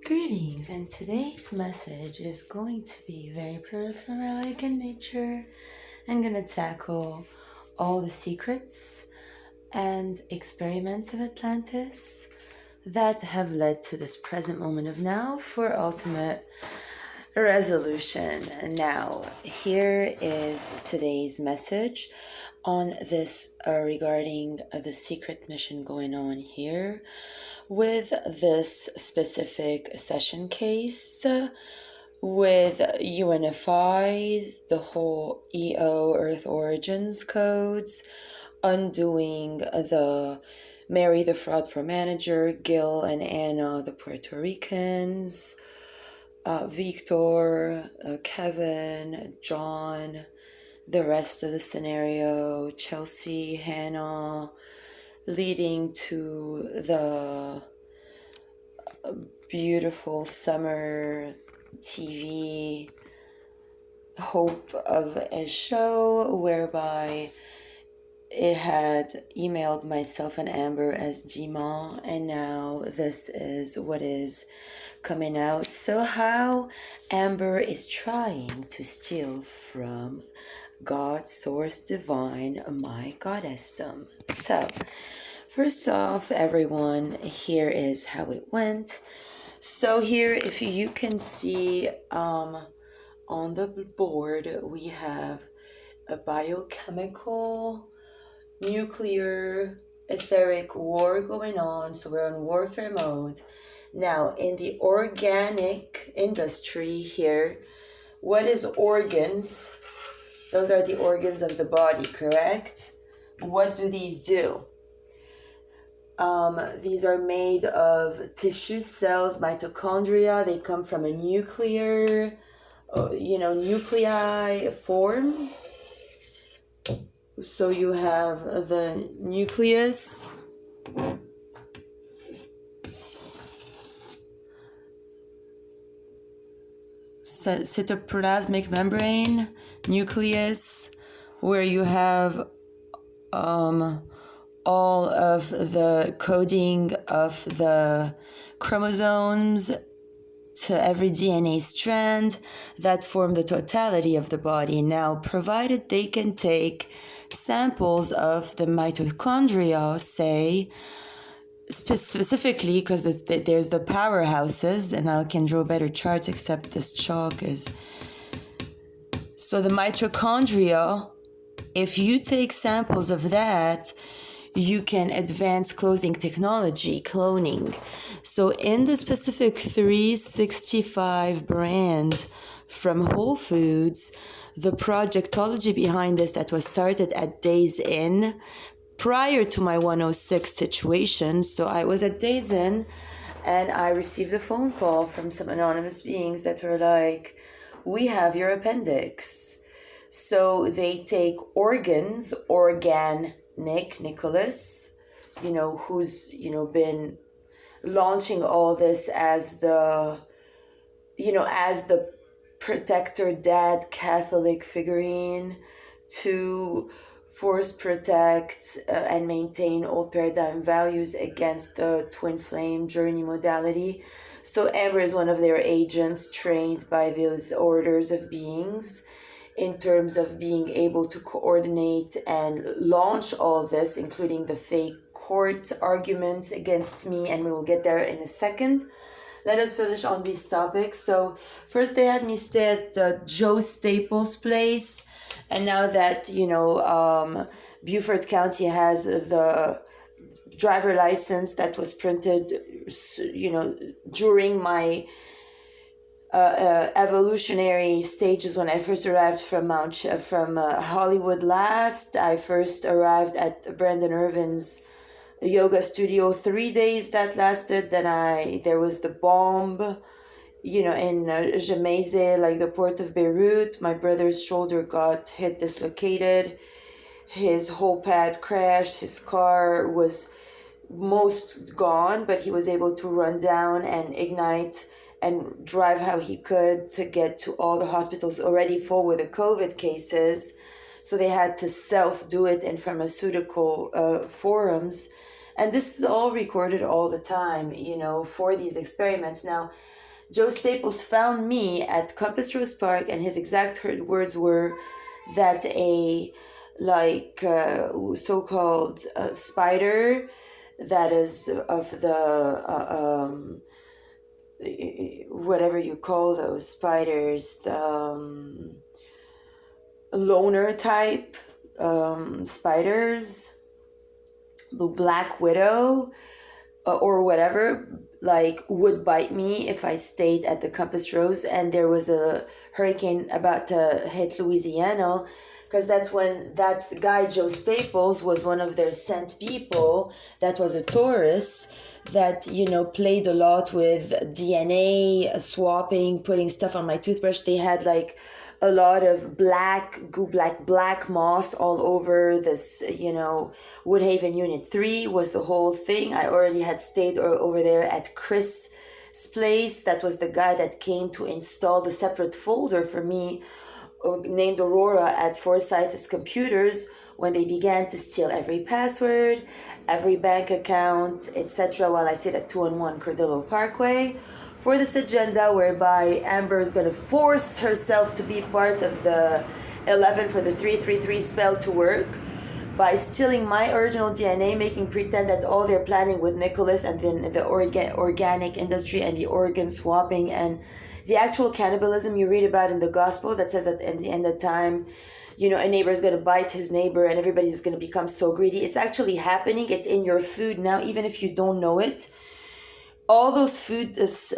Greetings, and today's message is going to be very prolific in nature. I'm going to tackle all the secrets and experiments of Atlantis that have led to this present moment of now for ultimate resolution. Now, here is today's message on this regarding the secret mission going on here with this specific session case with UNFI, the whole EO Earth Origins codes, undoing the Mary the Fraud for Manager, Gil and Anna the Puerto Ricans, Victor, Kevin, John, the rest of the scenario, Chelsea, Hannah, leading to the beautiful summer TV hope of a show whereby it had emailed myself and Amber as Dima, and now this is what is coming out. So how Amber is trying to steal from God, Source, Divine, my goddessdom. So, first off, everyone, here is how it went. So here, if you can see on the board, we have a biochemical, nuclear, etheric war going on. So we're on warfare mode. Now, in the organic industry here, what is organs? Those are the organs of the body, correct? What do these do? These are made of tissue cells, mitochondria. They come from a nuclear, nuclei form. So you have the nucleus. Cytoplasmic membrane, nucleus, where you have all of the coding of the chromosomes to every DNA strand that form the totality of the body. Now, provided they can take samples of the mitochondria, say, specifically because there's the powerhouses, and I can draw better charts except this chalk is... So the mitochondria, if you take samples of that, you can advance cloning technology, cloning. So in the specific 365 brand from Whole Foods, the projectology behind this that was started at Days Inn, prior to my 106 situation. So I was at Days Inn and I received a phone call from some anonymous beings that were like, we have your appendix. So they take organs, Nicholas, who's, been launching all this as the protector dad Catholic figurine to force, protect, and maintain old paradigm values against the twin flame journey modality. So Amber is one of their agents trained by those orders of beings in terms of being able to coordinate and launch all this, including the fake court arguments against me, and we will get there in a second. Let us finish on these topics. So first they had me stay at Joe Staples' place, and now that, Beaufort County has the driver license that was printed, during my evolutionary stages when I first arrived from Hollywood last. I first arrived at Brandon Irvin's yoga studio, 3 days that lasted. Then there was the bomb, in Gemese, like the port of Beirut. My brother's shoulder got hit, dislocated. His whole pad crashed. His car was most gone, but he was able to run down and ignite and drive how he could to get to all the hospitals already full with the COVID cases. So they had to self-do it in pharmaceutical forums. And this is all recorded all the time, for these experiments. Now, Joe Staples found me at Compass Rose Park, and his exact words were that a so-called spider that is of the whatever you call those spiders, the loner type spiders, the black widow or whatever, would bite me if I stayed at the Compass Rose and there was a hurricane about to hit Louisiana, because that's when that guy Joe Staples was one of their sent people that was a tourist that played a lot with DNA swapping, putting stuff on my toothbrush. They had a lot of black moss all over this, Woodhaven Unit 3 was the whole thing. I already had stayed over there at Chris's place. That was the guy that came to install the separate folder for me, named Aurora, at Forsyth's computers when they began to steal every password, every bank account, etc. while I stayed at 201 Cordillo Parkway, for this agenda whereby Amber is going to force herself to be part of the 11 for the 333 spell to work by stealing my original DNA, making pretend that all they're planning with Nicholas and then the organic industry and the organ swapping and the actual cannibalism you read about in the gospel that says that at the end of time, a neighbor is going to bite his neighbor and everybody's going to become so greedy. It's actually happening. It's in your food now, even if you don't know it. All those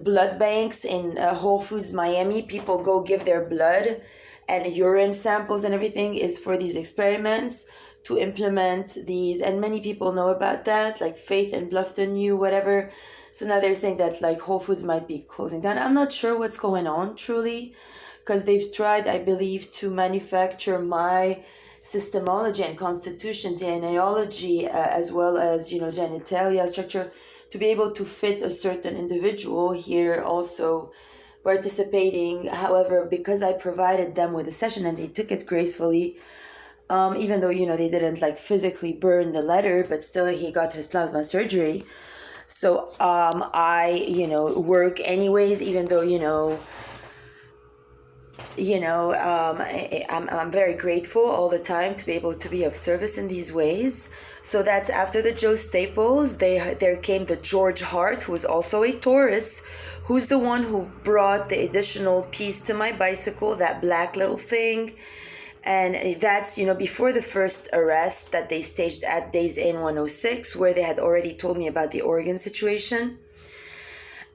blood banks in Whole Foods Miami, people go give their blood and urine samples and everything is for these experiments to implement these. And many people know about that, like Faith and Bluffton knew, whatever. So now they're saying that Whole Foods might be closing down. I'm not sure what's going on truly, because they've tried, I believe, to manufacture my systemology and constitution, DNAology, as well as, genitalia structure, to be able to fit a certain individual here also participating. However, because I provided them with a session and they took it gracefully, even though, they didn't physically burn the letter, but still he got his plasma surgery. So I, work anyways, even though, I'm very grateful all the time to be able to be of service in these ways. So that's after the Joe Staples. There came the George Hart, who was also a Taurus, who's the one who brought the additional piece to my bicycle, that black little thing. And that's, before the first arrest that they staged at Days Inn 106, where they had already told me about the Oregon situation.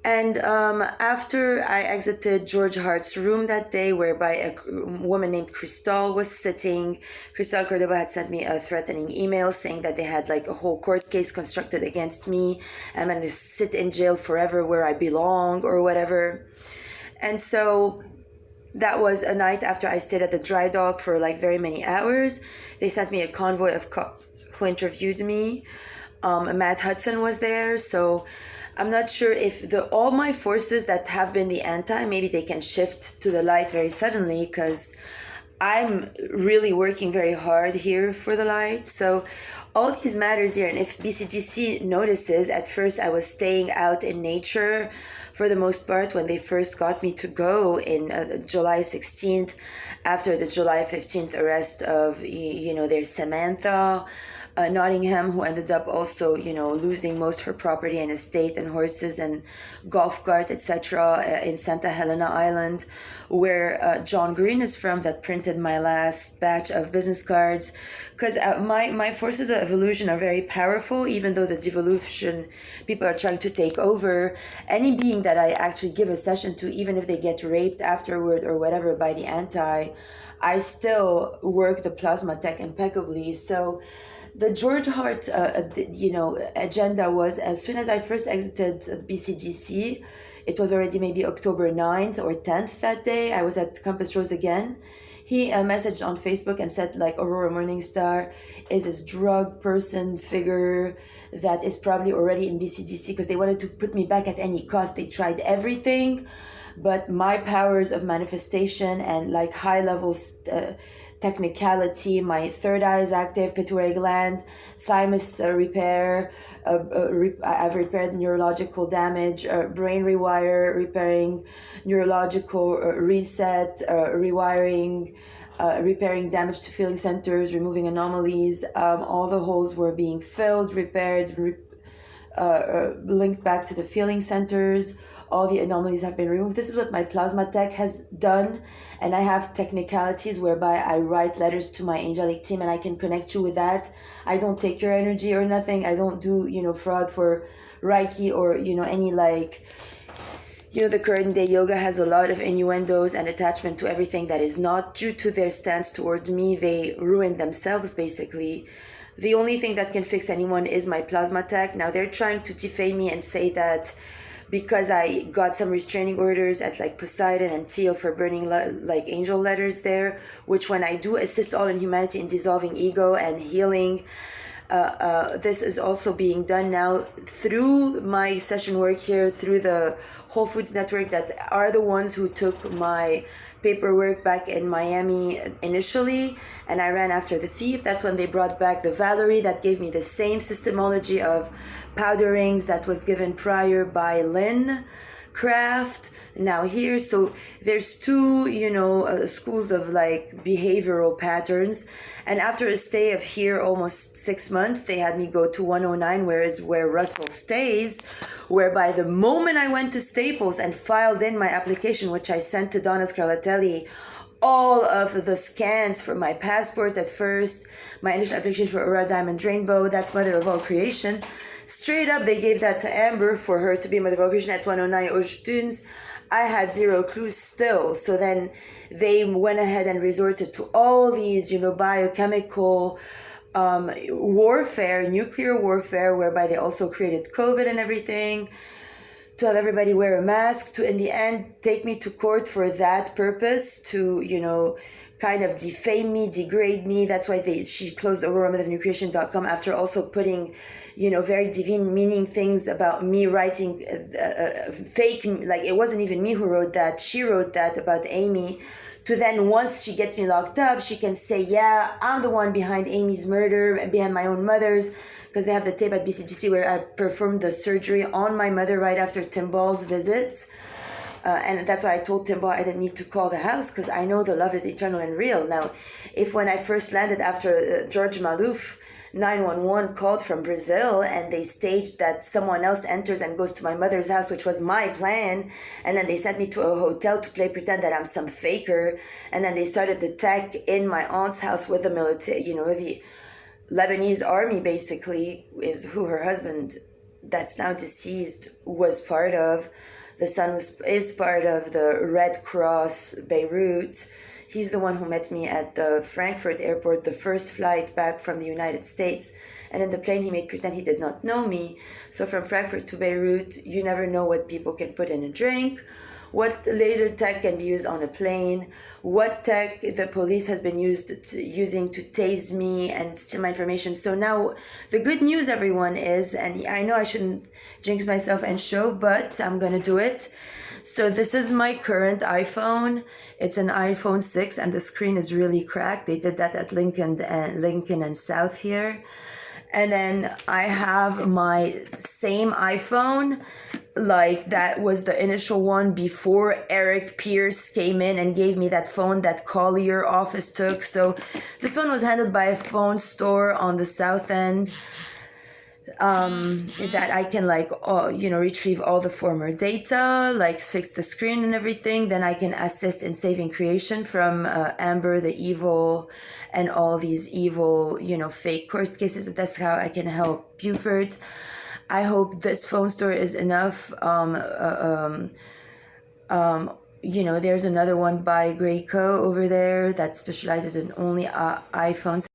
And after I exited George Hart's room that day, whereby a woman named Cristal was sitting, Cristal Cordova had sent me a threatening email saying that they had a whole court case constructed against me. I'm going to sit in jail forever where I belong or whatever. And so that was a night after I stayed at the dry dock for very many hours. They sent me a convoy of cops who interviewed me. Matt Hudson was there, so I'm not sure if all my forces that have been the anti, maybe they can shift to the light very suddenly, because I'm really working very hard here for the light. So all these matters here, and if BCGC notices, at first I was staying out in nature for the most part when they first got me to go in July 16th, after the July 15th arrest of, their Samantha Nottingham, who ended up also, losing most of her property and estate and horses and golf cart, etc. In Santa Helena Island, where John Green is from, that printed my last batch of business cards. Because my forces of evolution are very powerful, even though the devolution people are trying to take over. Any being that I actually give a session to, even if they get raped afterward or whatever by the anti, I still work the plasma tech impeccably. So the George Hart, agenda was, as soon as I first exited BCGC, it was already maybe October 9th or 10th that day. I was at Compass Rose again. He messaged on Facebook and said Aurora Morningstar is this drug person figure that is probably already in BCGC, because they wanted to put me back at any cost. They tried everything, but my powers of manifestation and high levels technicality. My third eye is active, pituitary gland, thymus repair. I've repaired neurological damage, brain rewire, repairing neurological reset, rewiring, repairing damage to feeling centers, removing anomalies. All the holes were being filled, repaired, linked back to the feeling centers. All the anomalies have been removed. This is what my plasma tech has done. And I have technicalities whereby I write letters to my angelic team and I can connect you with that. I don't take your energy or nothing. I don't do, fraud for Reiki or, any the current day yoga has a lot of innuendos and attachment to everything that is not due to their stance toward me. They ruin themselves, basically. The only thing that can fix anyone is my plasma tech. Now they're trying to defame me and say that because I got some restraining orders at Poseidon and Theo for burning angel letters there, which when I do assist all in humanity in dissolving ego and healing, this is also being done now through my session work here, through the Whole Foods Network, that are the ones who took my paperwork back in Miami initially, and I ran after the thief. That's when they brought back the Valerie that gave me the same systemology of powderings that was given prior by Lynn Craft. Now here, so there's two schools of behavioral patterns, and after a stay of here almost 6 months, they had me go to 109, where Russell stays, whereby the moment I went to Staples and filed in my application, which I sent to Donna Scarlatelli, all of the scans for my passport at first, my initial application for Aurora Diamond Rainbow, that's Mother of All Creation, straight up they gave that to Amber for her to be Mother of All Creation at 109 Ocean Dunes. I had zero clues still. So then they went ahead and resorted to all these, biochemical warfare, nuclear warfare, whereby they also created COVID and everything, to have everybody wear a mask, to in the end take me to court for that purpose, to, kind of defame me, degrade me. That's why she closed AuroraMythofNewCreation.com after also putting, very divine meaning things about me writing fake, it wasn't even me who wrote that. She wrote that about Amy. To then, once she gets me locked up, she can say, yeah, I'm the one behind Amy's murder and behind my own mother's, because they have the tape at BCGC where I performed the surgery on my mother right after Tim Ball's visit. And that's why I told Tim Ball I didn't need to call the house, because I know the love is eternal and real. Now, if when I first landed after George Malouf, 911 called from Brazil and they staged that someone else enters and goes to my mother's house, which was my plan, and then they sent me to a hotel to pretend that I'm some faker, and then they started the tech in my aunt's house with the military, the Lebanese army basically is who her husband, that's now deceased, was part of. The son is part of the Red Cross Beirut. He's the one who met me at the Frankfurt airport, the first flight back from the United States. And in the plane, he made pretend he did not know me. So from Frankfurt to Beirut, you never know what people can put in a drink, what laser tech can be used on a plane, what tech the police has been using to tase me and steal my information. So now the good news, everyone, is, and I know I shouldn't jinx myself and show, but I'm going to do it. So this is my current iPhone. It's an iPhone 6 and the screen is really cracked. They did that at Lincoln and South here. And then I have my same iPhone, that was the initial one before Eric Pierce came in and gave me that phone that Collier office took. So this one was handled by a phone store on the South End, that I can retrieve all the former data, fix the screen and everything. Then I can assist in saving creation from Amber the Evil and all these evil, fake court cases. That's how I can help Buford. I hope this phone store is enough. There's another one by Greyco over there that specializes in only iPhone